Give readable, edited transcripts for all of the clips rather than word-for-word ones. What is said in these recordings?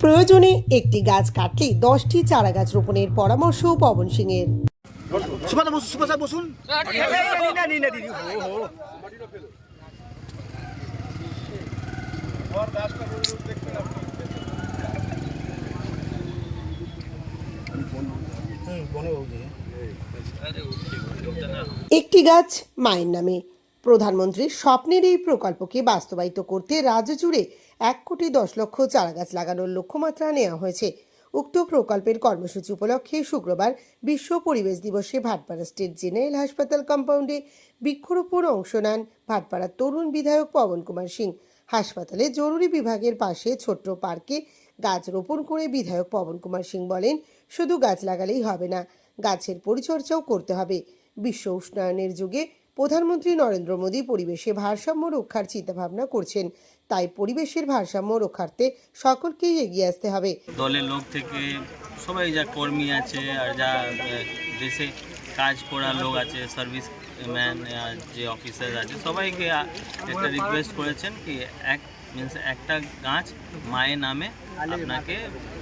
প্রয়োজনে একটি গাছ কাটলে 10টি চারা গাছ রোপণের পরামর্শ পবন সিংয়ের। একটি গাছ মায়ের নামে। প্রধানমন্ত্রীর স্বপ্নের এই প্রকল্পকে বাস্তবায়িত করতে রাজ্য জুড়ে 1,10,00,000 চারা গাছ লাগানোর লক্ষ্যমাত্রা নেওয়া হয়েছে। উক্ত প্রকল্পের কর্মসূচি উপলক্ষে শুক্রবার বিশ্ব পরিবেশ দিবসে ভাটপাড়া স্টেট জেনারেল হাসপাতাল কম্পাউন্ডে বৃক্ষরোপণ অংশ নেন ভাটপাড়ার তরুণ বিধায়ক পবন কুমার সিং। হাসপাতালে জরুরি বিভাগের পাশে ছোট্ট পার্কে গাছ রোপণ করে বিধায়ক পবন কুমার সিং বলেন, শুধু গাছ লাগালেই হবে না, গাছের পরিচর্যাও করতে হবে। বিশ্ব উষ্ণায়নের যুগে প্রধানমন্ত্রী নরেন্দ্র মোদী পরিবেশে ভারসাম্য রক্ষার চিন্তাভাবনা করছেন, তাই পরিবেশের ভারসাম্য রক্ষার্থে সকলকেই এগিয়ে আসতে হবে। দলের লোক থেকে সবাই যা কর্মী আছে আর যা দেশে কাজ করা লোক আছে, সার্ভিস ম্যান যে অফিসার আছে, সবাইকে একটা রিকোয়েস্ট করেছেন কি একটা গাছ মায়ের নামে আপনাকে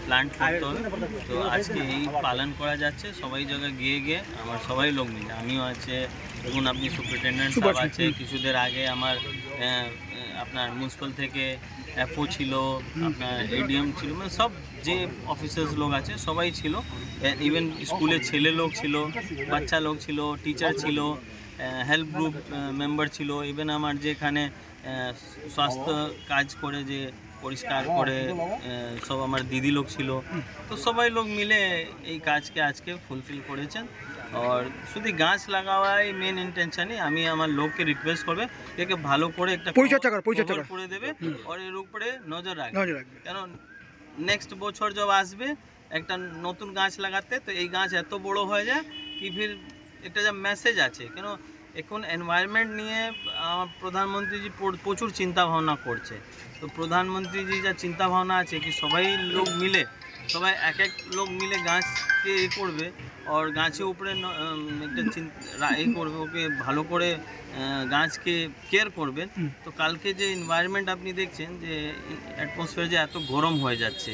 প্লান্ট করতে হবে। তো আজকে এই পালন করা যাচ্ছে, সবাই জায়গায় গিয়ে গিয়ে আমার সবাই লোক মিলে, আমিও আছে, দেখুন আপনি সুপারিনটেন্ডেন্ট সাহেব আছে, কিছুদের আগে আমার আপনার মিউনিসিপ্যাল থেকে এফও ছিল, আপনার এডিএম ছিল, মানে সব যে অফিসার্স লোক আছে সবাই ছিল, ইভেন স্কুলের ছেলে লোক ছিল, বাচ্চা লোক ছিল, টিচার ছিল, হেল্প গ্রুপ মেম্বার ছিল, ইভেন আমার যেখানে স্বাস্থ্য কাজ করে যে পরিষ্কার করে সব আমার দিদি লোক ছিল। তো সবাই লোক মিলে এই কাজকে আজকে ফুলফিল করেছেন। আর শুধু গাছ লাগাওয়াই মেন ইন্টেনশনই, আমি আমার লোককে রিকোয়েস্ট করবে একে ভালো করে একটা পরিচর্যা করে দেবে আর এর উপরে নজর রাখবে, কেন নেক্সট বছর যব আসবে একটা নতুন গাছ লাগাতে, তো এই গাছ এত বড় হয়ে যায় কি ফির একটা যা মেসেজ আছে, কেন এখন এনভায়রনমেন্ট নিয়ে প্রধানমন্ত্রীজি প্রচুর চিন্তা ভাবনা করছে। তো প্রধানমন্ত্রীজি যা চিন্তা ভাবনা আছে কি সবাই লোক মিলে, সবাই এক এক লোক মিলে গাছকে এ করবে আর গাছের উপরে একটা এ করবে, ওকে ভালো করে গাছকে কেয়ার করবেন। তো কালকে যে এনভায়রনমেন্ট আপনি দেখছেন যে অ্যাটমসফিয়ার যে এত গরম হয়ে যাচ্ছে,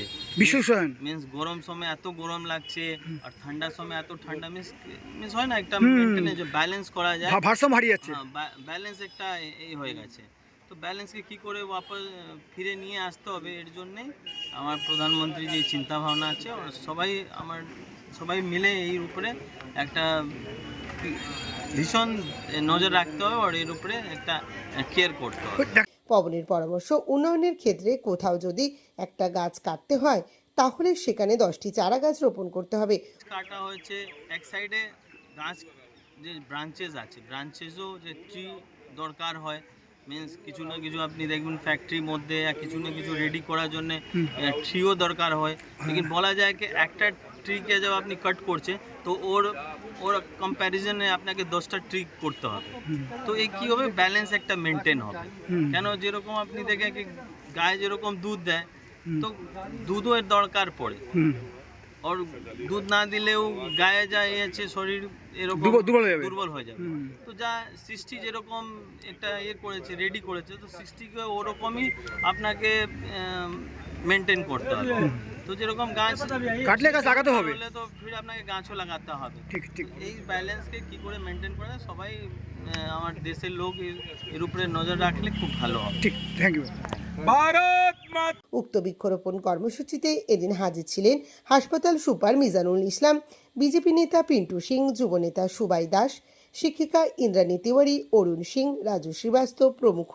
মিন্স গরম সময় এত গরম লাগছে আর ঠান্ডার সময় এত ঠান্ডা, মিন্স হয় না একটা মেনটেন যে ব্যালেন্স করা যায়, ভারসাম্য হারিয়ে যাচ্ছে, ব্যালেন্স একটা এই হয়ে গেছে। তো ব্যালেন্সকে কী করে ওয়াপস ফিরে নিয়ে আসতে হবে, এর জন্যেই আমার প্রধানমন্ত্রী যে চিন্তা ভাবনা আছে, সবাই মিলে এই উপরে একটা ভীষণ নজর রাখতে হবে আর এর উপরে একটা কেয়ার করতে হবে। পবনের পরামর্শ, উন্নয়নের ক্ষেত্রে কোথাও যদি একটা গাছ কাটতে হয় তাহলে সেখানে 10টি চারা গাছ রোপণ করতে হবে। কাটা হয়েছে এক সাইডে গাছ যে ব্রাঞ্চেস আছে, ব্রাঞ্চেসও যে ট্রি দরকার হয়, মিন্স কিছু না কিছু আপনি দেখবেন ফ্যাক্টরির মধ্যে কিছু না কিছু রেডি করার জন্য ট্রিও দরকার হয়, লেকিন বলা যায় কি একটা ট্রিকে যখন আপনি কাট করছে তো ওর কম্প্যারিজনে আপনাকে 10টা ট্রি করতে হবে। তো এই কী হবে, ব্যালেন্স একটা মেনটেন হবে, কেন যেরকম আপনি দেখেন কি গায়ে যেরকম দুধ দেয় তো দুধও এর দরকার পড়ে, আর দুধ না দিলেও গায়ে যা আছে শরীর এরকম দুর্বল হয়ে যাবে। তো যা সৃষ্টি যেরকম একটা করেছে, রেডি করেছে, তো সৃষ্টিকে ওরকমই আপনাকে মেনটেন করতে হবে। তো যেরকম গাছ কাটলে গাছ লাগাতে হবে, তো ফির আপনাকে গাছও লাগাতে হবে। ঠিক এই ব্যালেন্সকে কি করে মেনটেন করে সবাই আমার দেশের লোক এর উপরে নজর রাখলে খুব ভালো হবে। ঠিক, থ্যাংক ইউ। উক্ত বৃক্ষরোপণ কর্মসূচিতে এদিন হাজির ছিলেন হাসপাতাল সুপার মিজানুল ইসলাম, বিজেপি নেতা পিন্টু সিং, যুব নেতা সুবাই দাস, শিক্ষিকা ইন্দ্রাণী তিওয়ারি, অরুণ সিং, রাজু শ্রীবাস্তব প্রমুখ।